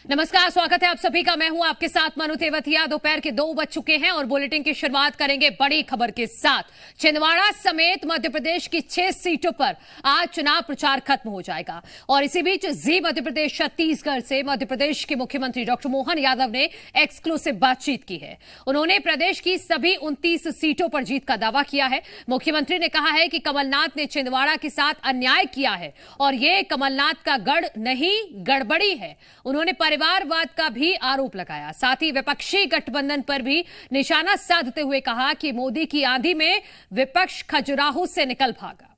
नमस्कार, स्वागत है आप सभी का। मैं हूं आपके साथ मनु तेवतिया। दोपहर के 2 बज चुके हैं और बुलेटिन की शुरुआत करेंगे बड़ी खबर के साथ। छिंदवाड़ा समेत मध्य प्रदेश की 6 सीटों पर आज चुनाव प्रचार खत्म हो जाएगा और इसी बीच जी मध्य प्रदेश छत्तीसगढ़ से मध्य प्रदेश के मुख्यमंत्री डॉक्टर मोहन यादव ने एक्सक्लूसिव बातचीत की है। उन्होंने प्रदेश की सभी 29 सीटों पर जीत का दावा किया है। मुख्यमंत्री ने कहा है कि कमलनाथ ने छिंदवाड़ा के साथ अन्याय किया है और ये कमलनाथ का गढ़ नहीं, गड़बड़ी है। उन्होंने परिवारवाद का भी आरोप लगाया। साथ ही विपक्षी गठबंधन पर भी निशाना साधते हुए कहा कि मोदी की आंधी में विपक्ष खजुराहो से निकल भागा।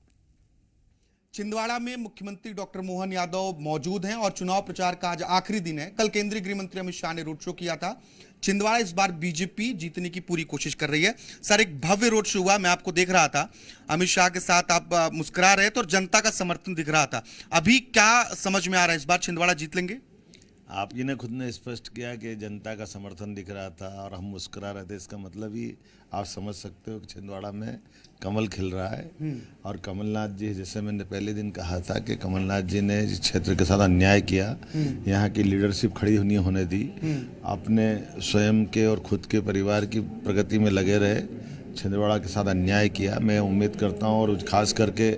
छिंदवाड़ा में मुख्यमंत्री डॉक्टर मोहन यादव मौजूद हैं और चुनाव प्रचार का आज आखिरी दिन है। कल केंद्रीय गृह मंत्री अमित शाह ने रोड शो किया था। छिंदवाड़ा इस बार बीजेपी जीतने की पूरी कोशिश कर रही है। सर, एक भव्य रोड शो हुआ, मैं आपको देख रहा था, अमित शाह के साथ आप मुस्कुरा रहे थे और जनता का समर्थन दिख रहा था। अभी क्या समझ में आ रहा है, इस बार छिंदवाड़ा जीत लेंगे? आप जी ने खुद ने स्पष्ट किया कि जनता का समर्थन दिख रहा था और हम मुस्कुरा रहे थे। इसका मतलब ही आप समझ सकते हो कि छिंदवाड़ा में कमल खिल रहा है। और कमलनाथ जी, जैसे मैंने पहले दिन कहा था कि कमलनाथ जी ने इस क्षेत्र के साथ अन्याय किया, यहाँ की लीडरशिप खड़ी नहीं होने दी, अपने स्वयं के और खुद के परिवार की प्रगति में लगे रहे, छिंदवाड़ा के साथ अन्याय किया। मैं उम्मीद करता हूँ और खास करके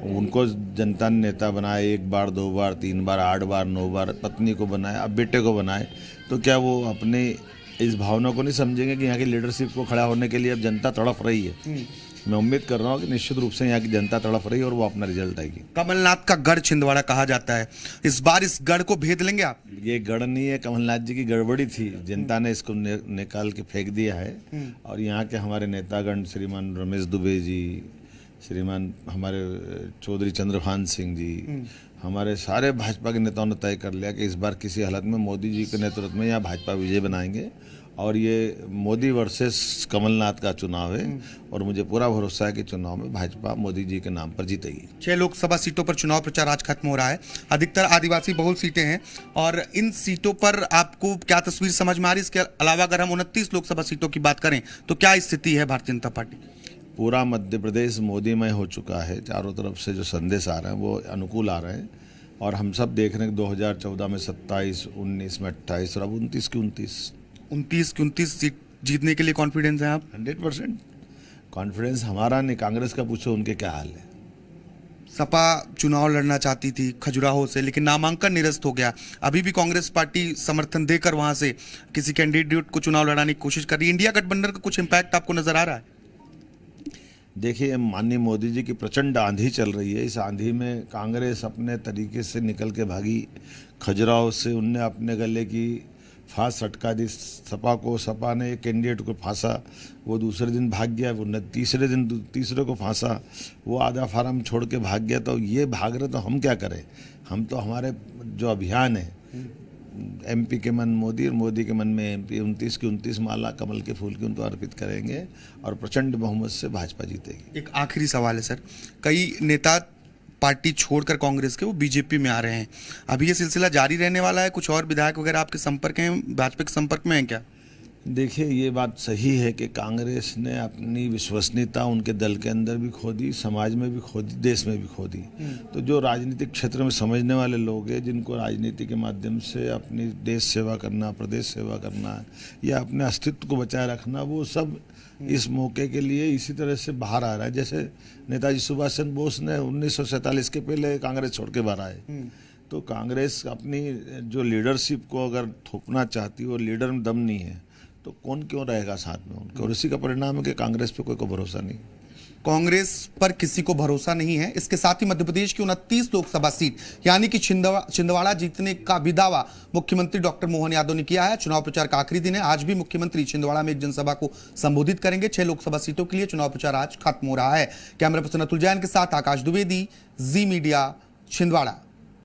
उनको जनता ने नेता बनाए, 1 बार 2 बार 3 बार 8 बार 9 बार, पत्नी को बनाए, अब बेटे को बनाए, तो क्या वो अपने इस भावना को नहीं समझेंगे कि यहाँ की लीडरशिप को खड़ा होने के लिए अब जनता तड़प रही है। मैं उम्मीद कर रहा हूँ कि निश्चित रूप से यहाँ की जनता तड़प रही है और वो अपना रिजल्ट आएगी। कमलनाथ का गढ़ छिंदवाड़ा कहा जाता है, इस बार इस गढ़ को भेद लेंगे आप? ये गढ़ नहीं है, कमलनाथ जी की गड़बड़ी थी, जनता ने इसको निकाल के फेंक दिया है। और यहाँ के हमारे नेतागण श्रीमान रमेश दुबे जी, श्रीमान हमारे चौधरी चंद्रभान सिंह जी, हमारे सारे भाजपा के नेताओं ने तय कर लिया कि इस बार किसी हालत में मोदी जी के नेतृत्व में यहाँ भाजपा विजय बनाएंगे और ये मोदी वर्सेस कमलनाथ का चुनाव है। और मुझे पूरा भरोसा है कि चुनाव में भाजपा मोदी जी के नाम पर जीतेगी। 6 लोकसभा सीटों पर चुनाव प्रचार आज खत्म हो रहा है। अधिकतर आदिवासी बहुल सीटें हैं और इन सीटों पर आपको क्या तस्वीर समझ में आ रही है? इसके अलावा अगर हम 29 लोकसभा सीटों की बात करें तो क्या स्थिति है भारतीय जनता पार्टी? पूरा मध्य प्रदेश मोदीमय हो चुका है। चारों तरफ से जो संदेश आ रहे हैं वो अनुकूल आ रहे हैं और हम सब देख रहे हैं कि 2014 में 27, 19 में 28 और अब 29 की 29 सीट जीतने के लिए कॉन्फिडेंस है आप? 100% कॉन्फिडेंस हमारा नहीं, कांग्रेस का पूछो उनके क्या हाल है। सपा चुनाव लड़ना चाहती थी खजुराहो से, लेकिन नामांकन निरस्त हो गया। अभी भी कांग्रेस पार्टी समर्थन देकर वहां से किसी कैंडिडेट को चुनाव लड़ाने की कोशिश कर रही है। इंडिया गठबंधन का कुछ इम्पैक्ट आपको नजर आ रहा है? देखिए, माननीय मोदी जी की प्रचंड आंधी चल रही है। इस आंधी में कांग्रेस अपने तरीके से निकल के भागी खजुराहो से। उनने अपने गले की फांस अटका दी सपा को, सपा ने एक कैंडिडेट को फांसा, वो दूसरे दिन भाग गया, वो तीसरे दिन तीसरे को फांसा, वो आधा फार्म छोड़ के भाग गया। तो ये भाग रहे तो हम क्या करें? हम तो हमारे जो अभियान है एमपी के मन मोदी और मोदी के मन में एमपी, 29 की 29 माला कमल के फूल की उनको अर्पित करेंगे और प्रचंड बहुमत से भाजपा जीतेगी। एक आखिरी सवाल है सर, कई नेता पार्टी छोड़कर कांग्रेस के वो बीजेपी में आ रहे हैं, अभी ये सिलसिला जारी रहने वाला है? कुछ और विधायक वगैरह आपके संपर्क हैं, भाजपा के संपर्क में हैं क्या? देखिए, ये बात सही है कि कांग्रेस ने अपनी विश्वसनीयता उनके दल के अंदर भी खो दी, समाज में भी खो दी, देश में भी खो दी। तो जो राजनीतिक क्षेत्र में समझने वाले लोग हैं, जिनको राजनीति के माध्यम से अपनी देश सेवा करना, प्रदेश सेवा करना या अपने अस्तित्व को बचाए रखना, वो सब इस मौके के लिए इसी तरह से बाहर आ रहा है। जैसे नेताजी सुभाष चंद्र बोस ने 1947 के पहले कांग्रेस छोड़ के बाहर आए। तो कांग्रेस अपनी जो लीडरशिप को अगर थोपना चाहती है और लीडर में दम नहीं है तो कौन क्यों रहेगा साथ में उनके? और इसी का परिणाम है कि कांग्रेस पे कोई को भरोसा नहीं। कांग्रेस पर किसी को भरोसा नहीं है। इसके साथ ही मध्य प्रदेश की 29 लोकसभा सीट यानी कि छिंदवाड़ा जीतने का भी दावा मुख्यमंत्री डॉक्टर मोहन यादव ने किया है। चुनाव प्रचार का आखिरी दिन है। आज भी मुख्यमंत्री छिंदवाड़ा में एक जनसभा को संबोधित करेंगे। 6 लोकसभा सीटों के लिए चुनाव प्रचार आज खत्म हो रहा है। कैमरा पर्सन अतुल जैन के साथ आकाश द्विवेदी, जी मीडिया, छिंदवाड़ा।